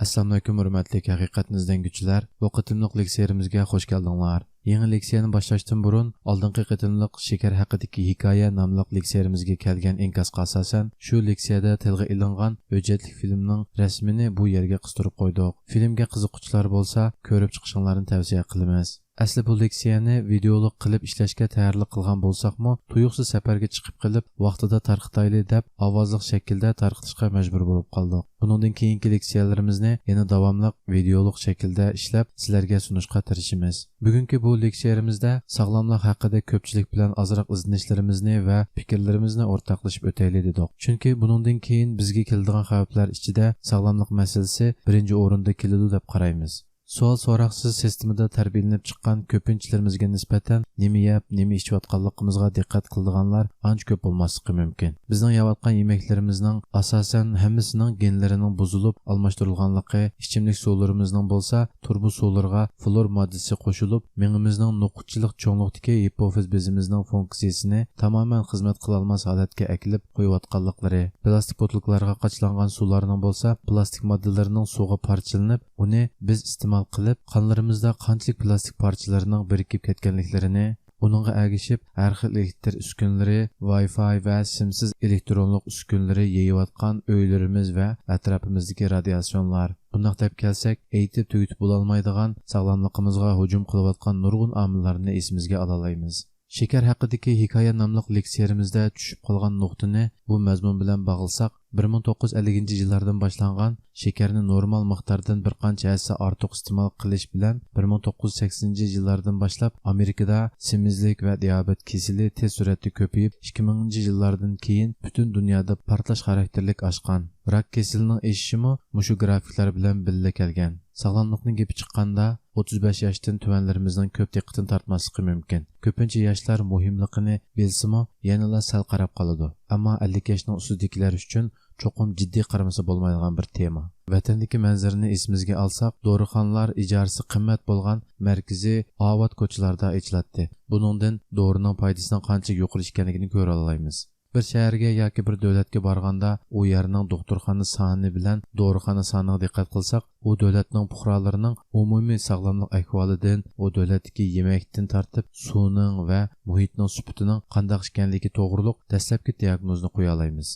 Assalomu alaykum hurmatli haqiqatni izlanguvchilar. Bu qitimliq leksiyarimizga xush keldinglar. Yangi leksiyani boshlashdan burun oldingi qitimliq shekar haqidagi hikoya nomli leksiyarimizga kelgan inkasga asosan shu leksiyada tilga ilingan hujjatli filmning rasmini bu yerga qistirib qo'ydik. Filmga qiziquvchilar bo'lsa, ko'rib chiqishingizni tavsiya qilamiz. Asli bu leksiyani videolik qilib ishlashga tayyorlik qilgan bo'lsakmi, tuyuqsiz safarga chiqib qilib, vaqtida tarqitayli deb ovozli shaklda tarqitishga majbur bo'lib qoldik. Bundan keyingi leksiyalarimizni yana davomli videolik shaklda ishlab, sizlarga sunishga tirishamiz. Bugungi bu leksiyarimizda sog'lomlik haqida ko'pchilik bilan ozroq izlanishlarimizni va fikrlarimizni o'rtoqlashib o'taylik dedik. Chunki bundan keyin bizga keladigan xavflar ichida sog'lomlik masalasi birinchi o'rinda keladi deb qaraymiz. So'roqsiz sistemida tarbiyalanib chiqqan ko'pinchilarimizga nisbatan nima yeb, nima ichayotganligimizga diqqat qiladiganlar ancha ko'p bo'lmasligi mumkin. Bizning yeyotgan yemeklarimizning asosan hammasining genlarining buzilib, almashtirilganligi, ichimlik suvlarimizning bo'lsa, turbu suvlarga flor moddasi qo'shilib, miyamizning nuqchilik cho'ngliqdagi hipofiz bezimizning funksiyasini tamoman xizmat qila olmas holatga akilib qo'yayotganliklari, plastik botulkalarga qachlangan suvlarning bo'lsa, plastik moddalarning suvga parchalanib, uni biz iste'mol qilib qonlarimizda qanchalik plastik parchalarining birikib ketganliklarini, uningga ergishib har xil elektr uskunalari, Wi-Fi va simsiz elektronlik uskunalari yeyayotgan uylarimiz va atrofimizdagi radiasionlar. Bundaq deb kelsak, aytib tugitib bo'la olmaydigan sog'lomligimizga hujum qilayotgan nurg'un omillarni esimizga ola olamiz. Shekar haqidagi hikoya nomli leksiyarimizda tushib qolgan nuqtani bu mazmun bilan bog'lasak, 1950-yillardan boshlangan shekarni normal miqdordan bir qancha hassa ortiq iste'mol qilish bilan 1980-yillardan boshlab Amerikada semizlik va diabet kasali tez suratda ko'payib, 2000-yillardan keyin butun dunyoda portlash xarakterlik oshgan. Rak kasalining eshishimi mushu grafiklar bilan birga kelgan. Sog'lomlikning gapi chiqqanda 35 yoshdan tuvanlarimizning ko'p diqqatini tortmasligi mumkin. Ko'pincha yoshlar muhimligini bilsimi, yanada sal qarab qoladi. Ammo 50 yoshning ustidagilar uchun cho'qim jiddiy qaramasa bo'lmaydigan bir tema. Vatandagi manzarani esimizga olsak, dorixonalar ijarasi qimmat bo'lgan markaziyovat ko'chalarda ichiladi. Buningdan dorining foydasining qancha yuqori ekanligini ko'ra olamiz. Bir shaharga yoki bir davlatga borganda, u yerning doktorxona soni bilan dorixona soniga diqqat qilsak, u davlatning fuqarolarining umumiy sog'lomlik ahvolidan, u davlatdagi yemekdan tortib suvning va muhitning sifatining qanday ekanligi to'g'riliq dastlabki diagnozni qo'ya olamiz.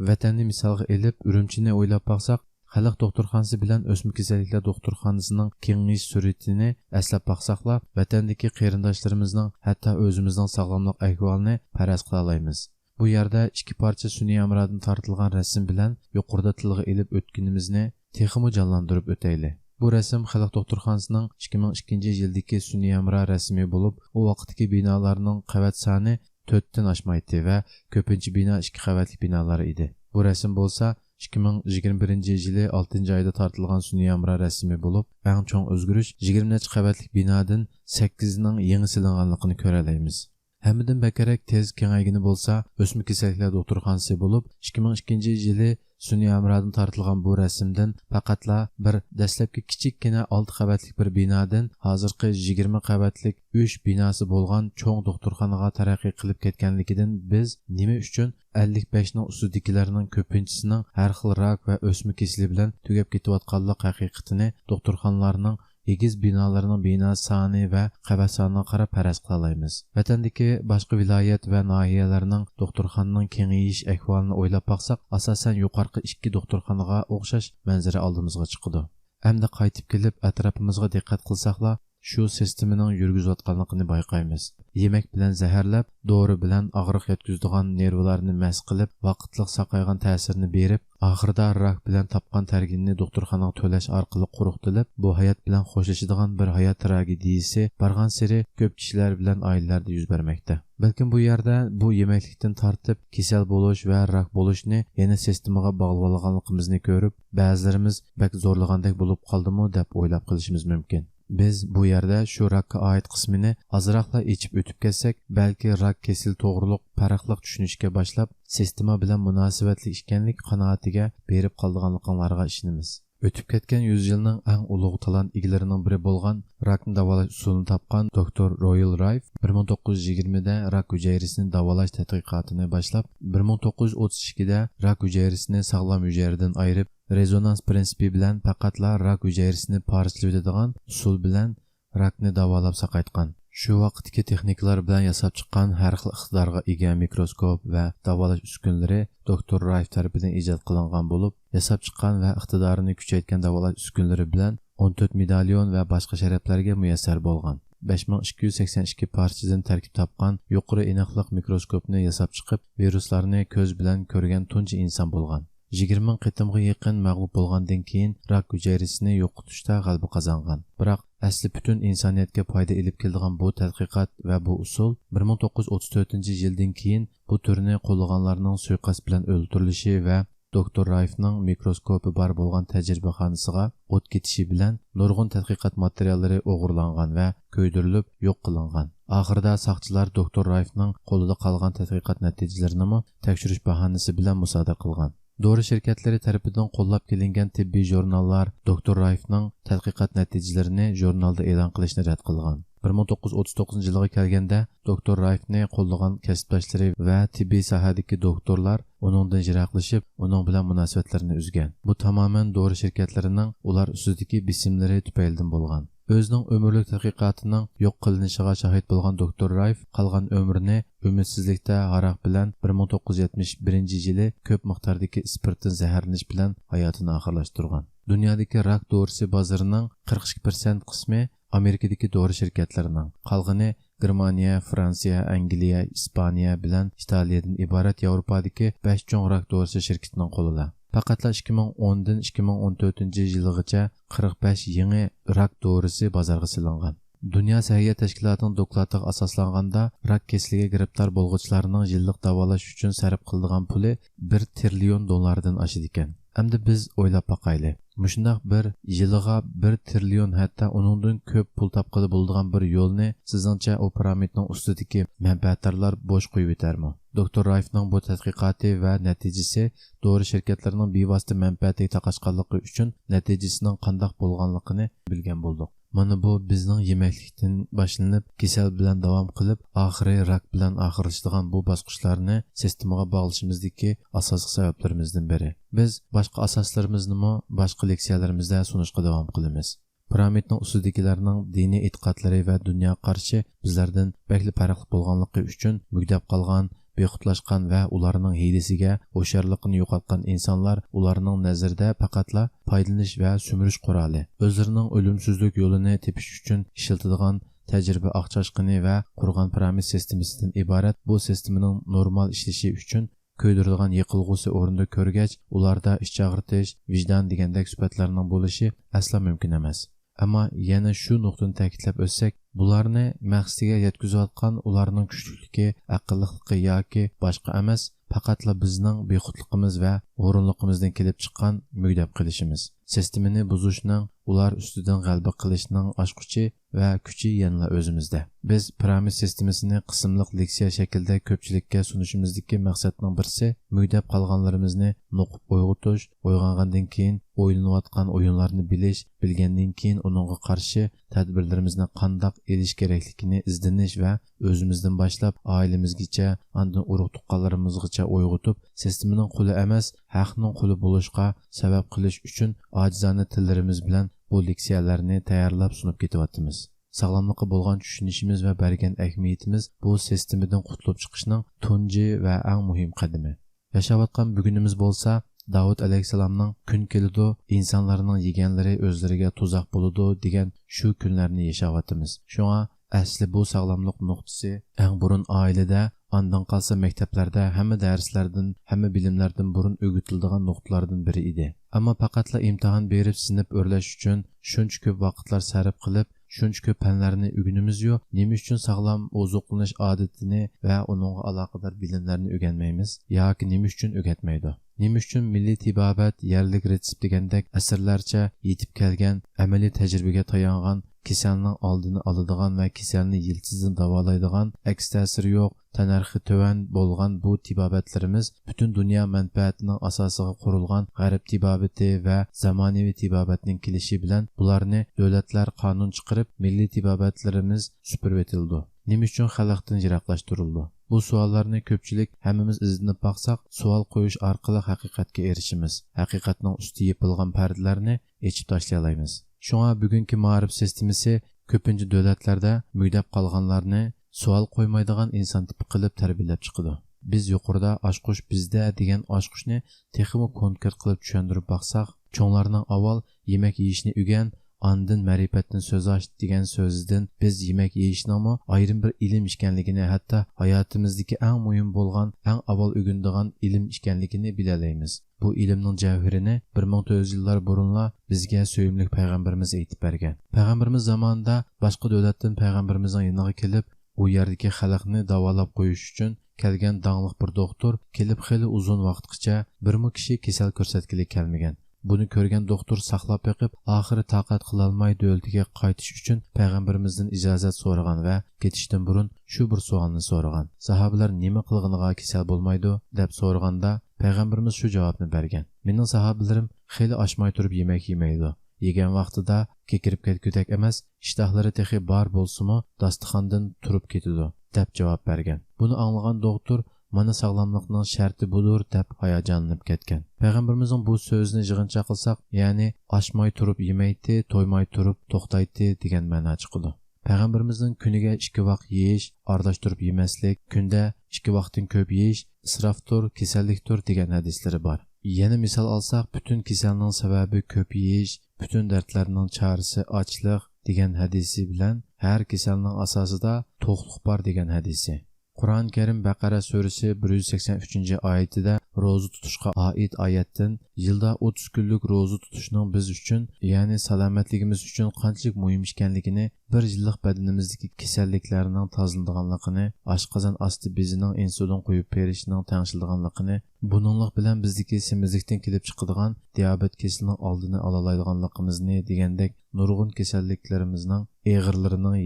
Vatanni misolga elib, Urumchini o'ylab baqsak, Xalq doktorxonasi bilan o'smir kasalliklar doktorxonasining kengayish suratini aslab baqsaqla, vatandagi qarindoshlarimizning, hatto o'zimizning sog'lomlik ahvolini faraz qila olamiz. Bu yerda ikki parcha sun'iy amroddan tortilgan rasm bilan yuqorida tilga elib o'tganimizni texmo jonlantirib o'tayli. Bu rasm Xalq doktorxonasining 2002-yildagi sun'iy amro rasmi bo'lib, u vaqtdagi binolarning qavat soni 4 dan oshmaydi va ko'pincha bino 2 qavatli binolar edi. Bu rasm bo'lsa 2021-yili 6-oyda tortilgan sun'iy amro rasmi bo'lib, eng chong o'zgarish 20 necha qavatli binodan 8 ning yangi silinganligini ko'ra olamiz. Hammadan bakarak tez kengaygini bo'lsa, o'smir kasalliklar doktorxonasi bo'lib, 2002-yili sun'iy amrodan tortilgan bu rasmdan faqatla bir dastlabki kichikkina 6 qavatli bir binodan hozirgi 20 qavatlik 3 binosi bo'lgan cho'ng doktorxonaga taraqqiy qilib ketganligidan biz nima uchun 55 ning ustidagilarning ko'pinchisining har xil rak va o'smir kasali bilan tugab ketayotganlik haqiqatini doktorxonalarning egiz binolarning bino soni va qavat soniga qarab faraz qila olamiz. Vatandagi boshqa viloyat va nohiyalarning doktorxonaning kengayish ahvolini o'ylab baqsak, asosan yuqorqi 2 doktorxonaga o'xshash manzara oldimizga chiqadi. Hamda qaytib kelib atrofimizga diqqat qilsakla, shu sistemaning yurgizayotganligini bayqaymiz. Yemek bilan zaharlab, dori bilan og'riq yetkazadigan nervlarni mas qilib, vaqtliq saqaygan ta'sirini berib, oxirida rak bilan topgan targinni doktorxonaga to'lash orqali quruqtilib, bu hayot bilan xo'shlashadigan bir hayot tragediyasi bargan sari ko'p kishilar bilan oilalarda yuz bermoqda. Balkim bu yerda bu yemeklikdan tortib kasal bo'lish va rak bo'lishni yana sistemaga bog'lab olganligimizni ko'rib, ba'zilarimiz bak zo'rlagandek bo'lib qoldimi deb o'ylab qilishimiz mumkin. Biz bu yerda shu rakka oid qismini azroqla ichib o'tib ketsak, balki rak kesil to'g'riliq farqliq tushunishga boshlab, sistema bilan munosabatli ekanlik qanoatiga berib qolganliginglarga ishonamiz. O'tib ketgan 100 yilning eng ulug' talant egalarining biri bo'lgan rakni davolash usulini topgan doktor Royal Rife 1920 da rak hujayrasini davolash tadqiqotini boshlab, 1932 da rak hujayrasini sog'lom hujayradan ayirib, rezonans prinsipi bilan faqatla rak hujayrasini parchalaydigan usul bilan rakni davolab saqaytgan. Shu vaqtdagi texnikalar bilan yasab chiqqan har xil iqtidorga ega mikroskop va davolash uskunalari doktor Rife tarafidan ijod qilingan bo'lib, yasab chiqqan va iqtidorini kuchaytgan davolash uskunalari bilan 14 medalyon va boshqa sharaflarga muyassar bo'lgan. 5282 parchadan tarkib topgan yuqori aniqlik mikroskopni yasab chiqib, viruslarni ko'z bilan ko'rgan tunji inson bo'lgan. 20 qitimga yaqin mag'lub bo'lgandan keyin rak hujayrasini yo'qotishda g'alaba qozongan. Biroq asli butun insoniyatga foyda elib keladigan bu tadqiqot va bu usul 1934-yildan keyin bu turni qo'llaganlarning suiqasd bilan o'ldirilishi va doktor Rifening mikroskopi bor bo'lgan tajribaxonasiga o't ketishi bilan nurg'un tadqiqot materiallari o'g'irlangan va ko'ydirilib yo'q qilingan. Oxirida soqchilar doktor Rifening qo'lida qolgan tadqiqot natijalarini tekshirish bahonasi bilan musodara qilgan. Dori şirketleri tarafidan qo'llab kelingan tibbiy jurnallar doktor Rifening tadqiqot natijalarini jurnalda e'lon qilishni rad qilgan. 1939-yilga kelganda doktor Rifeni qo'llagan kasbdoshlari va tibbiy sohadagi doktorlar uningdan yiroqlashib, uning bilan munosabatlarini uzgan. Bu tamoman dori shirkatlarining ular ustidagi bisimlari tufaylidan bo'lgan. O'zining umrlik tadqiqotining yo'q qilinishiga shahid bo'lgan doktor Rife qolgan umrini umidsizlikda aroq bilan 1971-yili ko'p miqdordagi spirtdan zaharlanish bilan hayotini oxirlashtirgan. Dunyodagi rak dorisi bozorining 42% qismi Amerikadagi dori shirkatlarining, qolgani Germaniya, Fransiya, Angliya, Ispaniya bilan Italiyadan iborat Yevropadagi 5 cho'ng rak dorisi shirkatining qo'lida. Faqatla 2010dan 2014-yilgacha 45 yangi rak dorisi bozorga silingan. Dünya Səhiyyə Təşkilatının doklatiga asoslanganda rak kesiliga giribtar bo'lg'uvchilarning yillik davolash uchun sarf qilinadigan puli 1 trillion dollardan oshadi ekan. Endi biz o'ylab boqaylik. Mushundaq bir yiliga 1 trillion hatto uningdan ko'p pul topqili bo'ladigan bir yo'lni sizningcha u piramidning ustidagi manfaatdorlar bo'sh qo'yib yetarmi? Doktor Rifening bu tadqiqoti va natijasi dori shirkatlarining bevosita manfaatiga taqashqanligi uchun natijasining qanday bo'lganligini bilgan bo'ldik. Mana bu bizning yemaklikdan boshlanib, kasal bilan davom qilib, oxiri rak bilan oxirlashadigan bu bosqichlarni sistemaga bog'lashimizdagi asosiy sabablarimizdan biri. Biz boshqa asoslarimizni boshqa leksiyalarimizda sunishga davom qilamiz. Piramidning ustidagilarning diniy e'tiqodlari va dunyo qarashi bizlardan bakli farqli bo'lganligi uchun mugdab qolgan, bexutlashgan va ularning hiylasiga o'sharligini yo'qotgan insonlar ularning nazarida faqatla foydalanish va sumirish quroli. O'zlarining o'limsizlik yo'lini tepish uchun ishlatadigan tajriba oqchashqini va qurgan piramid sistemasidan iborat bu sistemaning normal ishlashi uchun ko'ydirilgan yiqilg'usi o'rnida ko'rgach, ularda ish og'ritish, vijdon degandek sifatlarning bo'lishi asla mumkin emas. Ammo yana shu nuqtani ta'kidlab o'tsak, bularni maqsadiga yetkazayotgan ularning kuchliligi, aqlliligi yoki boshqa emas, faqatla bizning bexudligimiz va o'rinliqimizdan kelib chiqqan mugdab qilishimiz. Sistemani buzishning, ular ustidan g'alaba qilishning ochquchi va kuchi yanla o'zimizda. Biz piramid sistemasini qismliq leksiya shaklida ko'pchilikka sunishimizdagi maqsadning birisi mugdab qolganlarimizni nuqib uyg'otish, uyg'ongandan keyin o'ylanayotgan o'yinlarni bilish, bilgandan keyin uningga qarshi tadbirlarimizni qanday elish kerakligini izdanish va o'zimizdan boshlab oilamizgacha, andan urug' tuqqanlarimizgacha uyg'otib, sistemaning quli emas, haqning quli bo'lishga sabab qilish uchun ojizona tillarimiz bilan bu leksiyalarni tayyorlab sunib ketyapmiz. Sog'lomlikqa bo'lgan tushunishimiz va bergan ahamiyatimiz bu sistemadan qutulib chiqishning tunji va eng muhim qadami. Yashayotgan bugunimiz bo'lsa, Davud alayhissalomning kun keladi, insonlarning yeganlari o'zlariga tuzoq bo'ladi degan shu kunlarni yashayapmiz. Shunga asli bu sog'lomlik nuqtasi eng burun oilada, ondan qolsa maktablarda, hamma darslardan, hamma bilimlardan burun o'rgatiladigan nuqtalardan biri edi. Ammo faqatla imtihon berib sinib o'rlash uchun shuncha ko'p vaqtlar sarf qilib, shuncha ko'p fanlarni o'rganimiz yo'q. Nima uchun sog'lom ozuqlanish odatini va uningga aloqador bilimlarni o'rganmaymiz yoki nima uchun o'rgatmaydi? Nima uchun milliy tibobat, yerlik retsept degandek asrlarcha yetib kelgan amaliy tajribaga tayangan kasalning oldini oladigan va kasalni yilsizdan davolaydigan, aks ta'siri yo'q, tanarxi tuvan bo'lgan bu tibobatlarimiz butun dunyo manfaatining asosiga qurilgan g'arb tibobati va zamonaviy tibobatning kelishi bilan bularni davlatlar qonun chiqarib, milliy tibobatlarimiz supurib etildi. Nima uchun xalqdan yiroqlashtirildi? Bu savollarni ko'pchilik hammamiz izlanib baqsaq, savol qo'yish orqali haqiqatga erishimiz. Haqiqatning usti yepilgan pardalarni yechib tashlay olamiz. Shunga bugungi ma'rif sistemasi ko'pincha davlatlarda mugdab qolganlarni savol qo'ymaydigan inson tipi qilib tarbiyalab chiqadi. Biz yuqorida oshqush bizda degan oshqushni texmo konkret qilib tushuntirib baqsaq, cho'nglarning avval yemak yeyishni o'rgan, andin ma'rifatdan so'z och degan so'zidan biz yemak yeyishning ayrim bir ilm ekanligini, hatto hayotimizdagi eng muhim bo'lgan, eng avval o'rganadigan ilm ekanligini bilalaymiz. Bu ilmning javhirini 1400 yillar burunla bizga so'yimli payg'ambarimiz aytib bergan. Payg'ambarimiz zamonida boshqa davlatdan payg'ambarimizning yoniga kelib, u yerdagi xalqni davolab qo'yish uchun kelgan danglik bir doktor kelib xeli uzun vaqtgacha birmi kishi kasal ko'rsatgili kelmagan. Buni ko'rgan doktor saqlab beqib, oxiri taqat qilolmay davlatiga qaytish uchun payg'ambarimizdan ijozat so'ragan va ketishdan burun shu bir savolni so'ragan. Sahobalar nima qilganiga kasal bo'lmaydi deb so'raganda payg'ambarimiz shu javobni bergan. Mening sahobalarim xeli oshmay turib yemak yemaydi. Yegan vaqtida kekirib ketgudak emas, ishtahlari texi bor bo'lsa-mu, dasturxondan turib ketadi deb javob bergan. Buni anglagan doktor mana sog'lomlikning sharti budur deb hayajonlanib ketgan. Payg'ambarimizning bu so'zini yig'incha qilsak, ya'ni oshmay turib yemaydi, to'ymay turib to'xtaydi degan ma'no chiqadi. Payg'ambarimizning kuniga 2 vaqt yeyish, ardashtirib yemaslik, kunda 2 vaqtdan ko'p yeyish isrofdir, kasallikdir degan hadislari bor. Yana misol olsak, butun kasalning sababi ko'p yeyish, butun dardlarning chorasi ochlik degan hadisi bilan har kasalning asosida to'qliq bor degan hadisi. Qur'on Karim Baqara surasi 183-oyatida roza tutishga oid oyatdan yilda 30 kunlik roza tutishning biz uchun, ya'ni salomatligimiz uchun qanchalik muhim ekanligini, bir yillik badanimizdagi kasalliklarning tozalanganligini, oshqozon osti bezining insulin qo'yib berishining tengshilganligini, buninglik bilan bizdagi semizlikdan kelib chiqadigan diabet kasalining oldini olalaydiganligimizni degandek nurg'un kasalliklarimizning eg'irlarining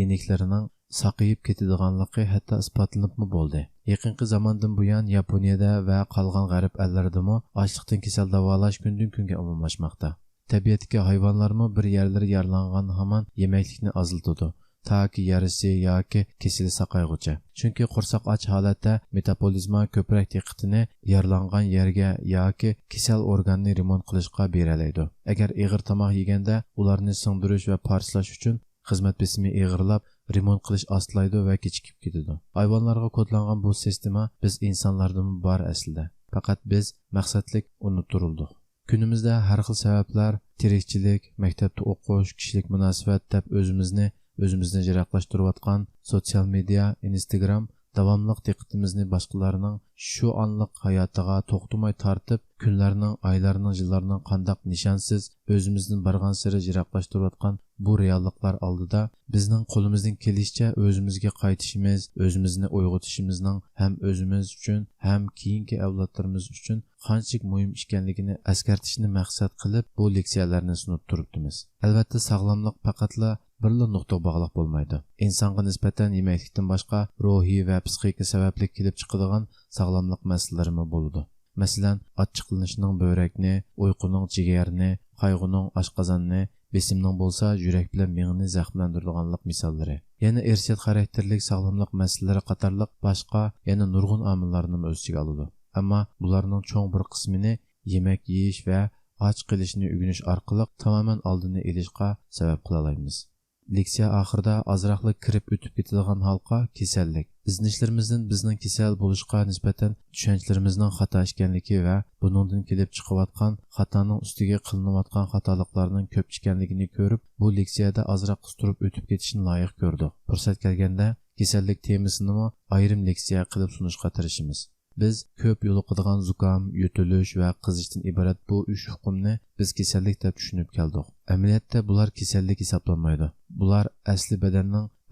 yeniklarining saqayib ketadiganligi hatto isbotlanibmi bo'ldi. Yaqinqi zamondan buyon Yaponiyada va qolgan g'arb ellardami ochliqdan kasal davolash kundan kunga umumlashmoqda. Tabiatdagi hayvonlarmi bir yerlari yaralangan hamon yemaklikni azaltadi, toki yarisi yoki kesili saqayg'ucha. Chunki qursoq och holatda metabolizma ko'proq diqqatini yaralangan yerga yoki kasal organni remont qilishga beralaydi. Agar ig'ir tomoq yeganda ularni singdirish va parchlash uchun xizmat besimi ig'irlab remont qilish ostlaydi va kechikib ketadi. Hayvonlarga kodlangan bu sistema biz insonlardan bor aslida. Faqat biz maqsadlik unutildik. Kunimizda har xil sabablar, tirikchilik, maktabda o'qish, kishilik munosabat deb o'zimizni jiroqlashtirayotgan sotsial media, Instagram davomli diqqatimizni boshqalarning shu onliq hayotiga to'xtamay tortib, kunlarning, oylarning, yillarning qandaq nishonsiz o'zimizdan bargan sari jiroqlashtirayotgan bu realliklar oldida bizning qo'limizdan kelishicha o'zimizga qaytishimiz, o'zimizni uyg'otishimizning ham o'zimiz uchun, ham keyingi avlodlarimiz uchun qanchalik muhim ekanligini eskartishni maqsad qilib bu leksiyalarni sunib turibmiz. Albatta sog'lomlik faqatla birla nuqtaga bog'liq bo'lmaydi. Insonga nisbatan yemaklikdan boshqa ruhiy va psixik sababli kelib chiqadigan sog'lomlik masalalarimi bo'ladi. Masalan, achchiqlanishning börekni, uyquning jigarni, qayg'uning oshqozonni, besimning bo'lsa yurak bilan miyani zaxmlantiradiganlik misollari. Yana irsiyat xarakterlik sog'lomlik masalalari qatorliq boshqa yana nurg'un omillarni o'z ichiga oladi. Ammo bularning cho'ng bir qismini yemak yeyish va och qilishni o'rganish orqali tamoman oldini olishga sabab qila olamiz. Leksiya oxirida ozroqlik kirib o'tib ketadigan halqa kasallik. Iznishlarimizdan bizning kasal bo'lishga nisbatan tushunchalarimizning xato ekanligi va buningdan kelib chiqayotgan xatoning ustiga qilinayotgan xatoliklarning ko'p ekanligini ko'rib, bu leksiyada ozroq qistirib o'tib ketishni loyiq ko'rdik. Fursat kelganda kasallik temasini ayrim leksiya qilib sunishga tirishamiz. Biz ko'p yo'liqadigan zukam, yutilish va qizishdan iborat bu 3 hukmni biz kasallik deb tushunib keldik. Amaliyotda bular kasallik hisoblanmaydi. Bular asli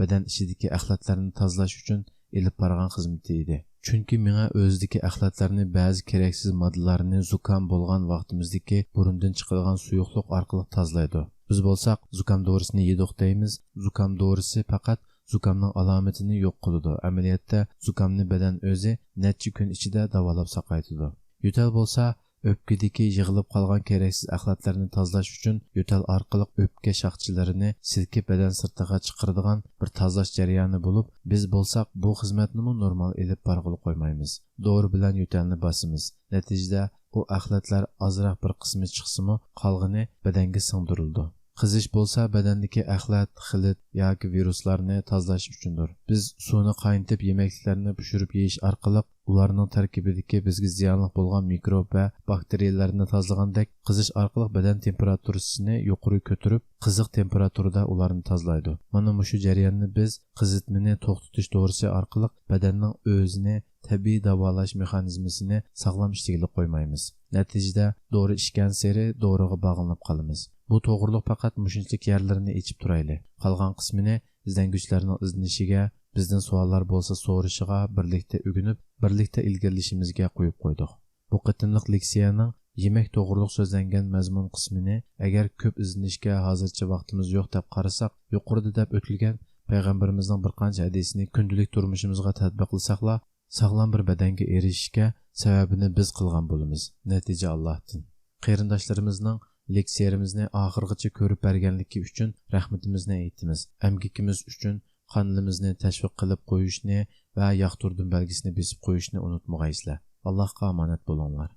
badan ichidagi axlatlarni tozalash uchun elib borgan xizmati edi. Chunki menga o'zidagi axlatlarni ba'zi keraksiz moddalarni zukam bo'lgan vaqtimizdagi burundan chiqadigan suyuqlik orqali tozalaydi. Biz bo'lsak zukam dorisini yedik deymiz. Zukam dorisi faqat zukamning alomatini yo'q qiladi. Amaliyotda zukamni badan o'zi necha kun ichida davolab saqaytadi. Yo'tal bo'lsa o'pkadagi yig'ilib qolgan keraksiz axlatlarni tozalash uchun yo'tal orqali o'pka shoxchilarini silkib badan sirtiga chiqaradigan bir tozalash jarayoni bo'lib, biz bo'lsak bu xizmatni normal elib borg'ili qo'ymaymiz. Dori bilan yo'talni bosimiz. Natijada u axlatlar ozroq bir qismi chiqsimi, qolgani badanga singdirildi. Qizish bo'lsa badandagi axlat, xilit yoki viruslarni tozalash uchundir. Biz suvni qaynatib yemeklarni pishirib yeyish orqali ularning tarkibidagi bizga ziyonli bo'lgan mikrob va bakteriyalarni tozalagandek qizish orqali badan temperaturasini yuqori ko'tarib, qiziq temperaturada ularni tozalaydi. Mana shu jarayonni biz qizitmani to'xtatish dorisi orqali badanning o'zini tabiiy davolash mexanizmisini sog'lom ishligini qo'ymaymiz. Natijada dori ichgan seri doriga bog'lanib qolamiz. Bu to'g'riliq faqat mushunchalik yerlarini ichib turayli. Qolgan qismini izlanguvchilarning izlanishiga, bizdan savollar bo'lsa so'rashiga birlikda o'ginib, birlikda ilgarilishimizga qo'yib qo'ydik. Bu qitimliq leksiyaning yemek to'g'riliq so'zlangan mazmun qismini agar ko'p izlanishga hozircha vaqtimiz yo'q deb qarasak, yuqorida deb o'tilgan payg'ambarimizning bir qancha hadisini kundalik turmushimizga tatbiq qilsaklar, sog'lom bir badanga erishishga sababini biz qilgan bo'lamiz. Natija Allohdan. Qarindoshlarimizning leksiyamizni oxirgacha ko'rib berganligi uchun rahmatimizni aytamiz. Amgikimiz uchun qonimizni tashviq qilib qo'yishni va yoqtirdim belgisini besib qo'yishni unutmag'aysizlar. Allohga omonat bo'linglar.